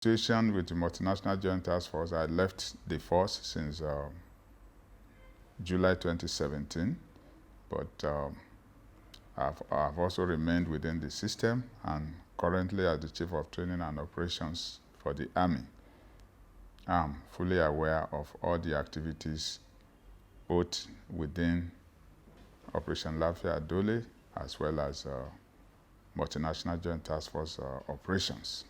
Situation with the multinational joint task force, I left the force since July 2017, but I've also remained within the system and currently as the Chief of Training and Operations for the Army. I'm fully aware of all the activities both within Operation Lafia Dole as well as multinational joint task force operations.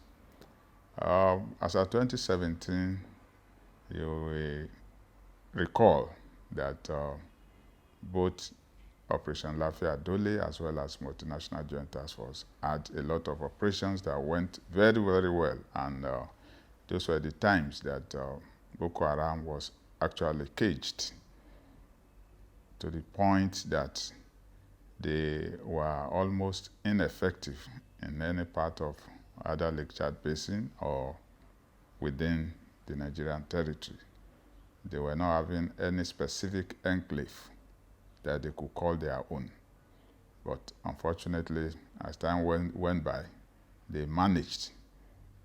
As of 2017, you will recall that both Operation Lafia Dole as well as multinational joint task force had a lot of operations that went very, very well, and those were the times that Boko Haram was actually caged to the point that they were almost ineffective in any part of either Lake Chad Basin or within the Nigerian territory. They were not having any specific enclave that they could call their own. But unfortunately, as time went by, they managed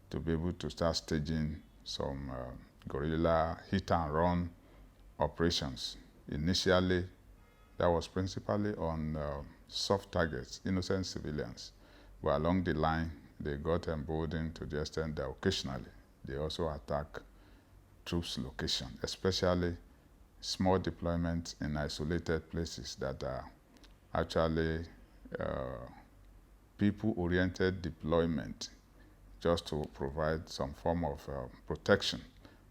to be able to start staging some guerrilla hit-and-run operations. Initially, that was principally on soft targets, innocent civilians. But along the line, they got emboldened to the extent that occasionally they also attack troops location, especially small deployments in isolated places that are actually people-oriented deployment, just to provide some form of protection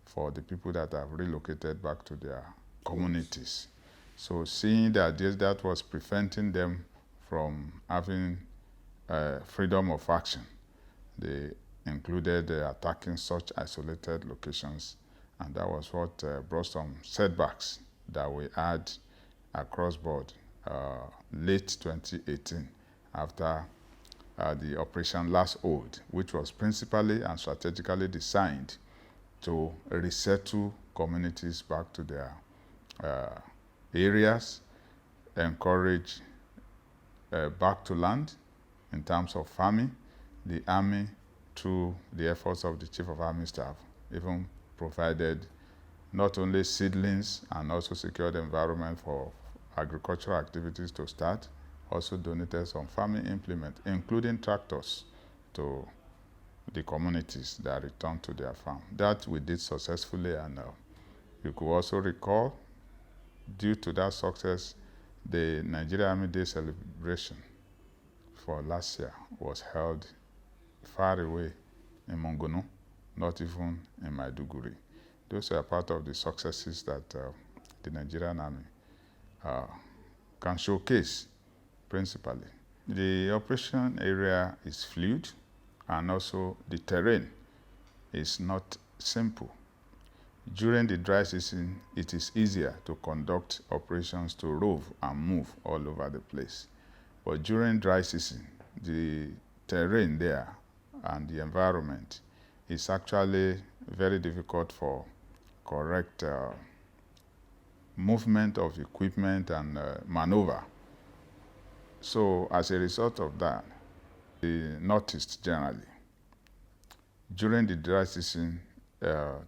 for the people that have relocated back to their communities. So seeing that that was preventing them from having freedom of action, they included attacking such isolated locations, and that was what brought some setbacks that we had across board late 2018 after the Operation Last Hold, which was principally and strategically designed to resettle communities back to their areas, encourage back to land in terms of farming. The Army, through the efforts of the Chief of Army Staff, even provided not only seedlings and also secured the environment for agricultural activities to start, also donated some farming implements, including tractors, to the communities that returned to their farm. That we did successfully, and you could also recall, due to that success, the Nigeria Army Day celebration for last year was held far away in Mongono, not even in Maiduguri. Those are part of the successes that the Nigerian Army can showcase principally. The operation area is fluid, and also the terrain is not simple. During the dry season, it is easier to conduct operations to rove and move all over the place. But during dry season, the terrain there and the environment is actually very difficult for correct movement of equipment and maneuver. So as a result of that, the Northeast generally, during the dry season,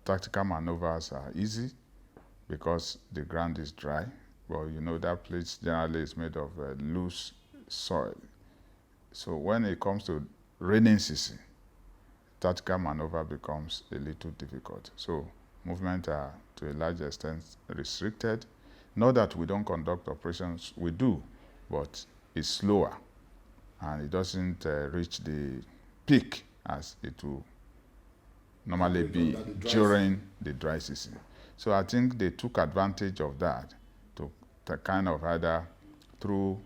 tactical maneuvers are easy because the ground is dry. Well, you know that place generally is made of loose soil. So when it comes to rainy season, tactical maneuver becomes a little difficult. So movement are to a large extent restricted. Not that we don't conduct operations, we do, but it's slower and it doesn't reach the peak as it will normally be during the dry season. So I think they took advantage of that to kind of either through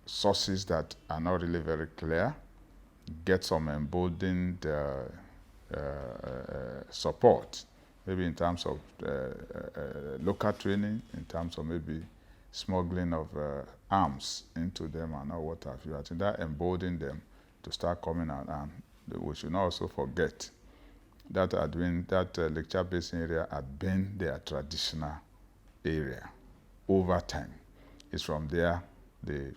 sources that are not really very clear, get some emboldened support, maybe in terms of local training, in terms of maybe smuggling of arms into them and all what have you. I think that emboldened them to start coming out. And we should not also forget that Lake Chad Basin area had been their traditional area over time. It's from there they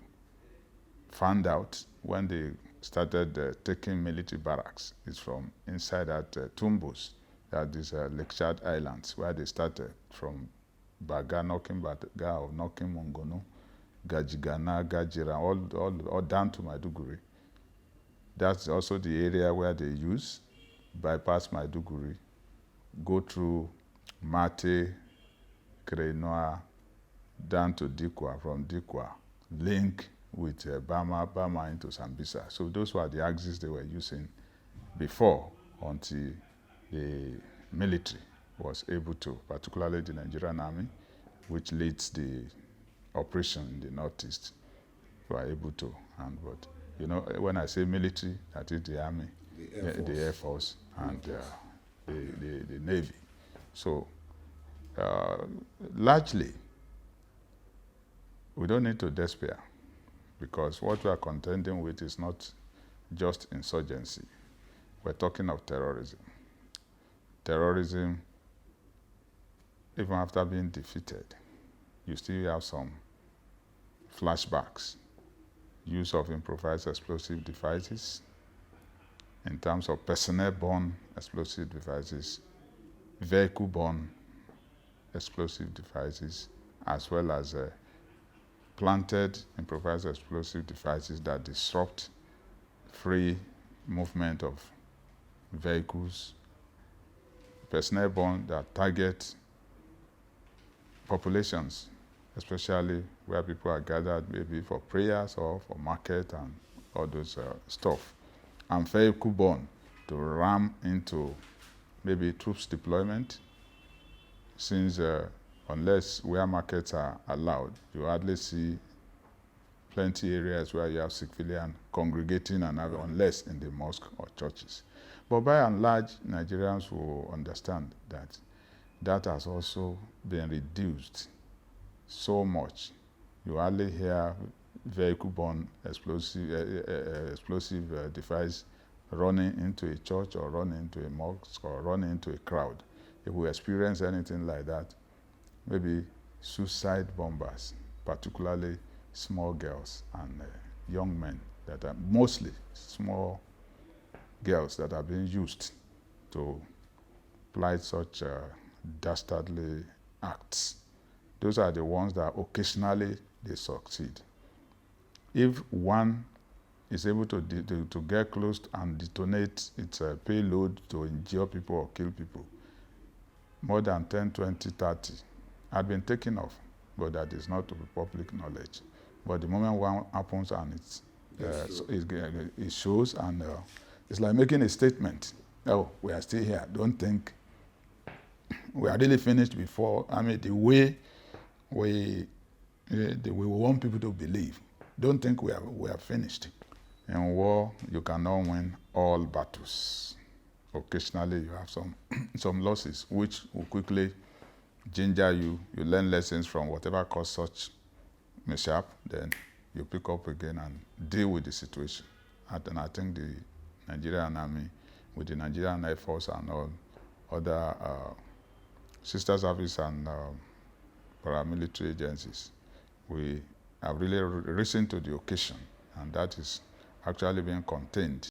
found out when they started taking military barracks is from inside that Tumbus, that is Lakeshad Islands, where they started from Baga, knocking Baga, or knocking Mongono, Gajigana, Gajira, all down to Maiduguri. That's also the area where they use, bypass Maiduguri, go through Mate, Krenoa, down to Dikwa, from Dikwa, link with Bama into Sambisa. So those were the axes they were using before, until the military was able to, particularly the Nigerian Army, which leads the operation in the Northeast, were able to. But you know, when I say military, that is the Army, the Air Force, and the Navy. So largely, we don't need to despair, because what we are contending with is not just insurgency. We're talking of terrorism. Terrorism, even after being defeated, you still have some flashbacks. Use of improvised explosive devices, in terms of personnel-borne explosive devices, vehicle-borne explosive devices, as well as planted improvised explosive devices that disrupt free movement of vehicles, personnel-borne that target populations, especially where people are gathered, maybe for prayers or for market and all those stuff. And vehicle-borne to ram into maybe troops deployment, since unless where markets are allowed, you hardly see plenty areas where you have civilians congregating, and unless in the mosque or churches. But by and large, Nigerians will understand that that has also been reduced so much. You hardly hear vehicle-borne explosive device running into a church or running into a mosque or running into a crowd. If we experience anything like that, maybe suicide bombers, particularly small girls and young men, that are mostly small girls that are being used to plight such dastardly acts. Those are the ones that occasionally they succeed. If one is able to get close and detonate its payload to injure people or kill people, more than 10, 20, 30 had been taken off, but that is not to be public knowledge. But the moment one happens and it shows, and it's like making a statement. Oh, we are still here. Don't think we are really finished before. I mean, the way we want people to believe. Don't think we are finished. In war, you cannot win all battles. Occasionally, you have some losses, which will quickly ginger you. You learn lessons from whatever caused such mishap. Then you pick up again and deal with the situation. And I think the Nigerian Army, with the Nigerian Air Force and all other sister service and paramilitary agencies, we have really risen to the occasion, and that is actually being contained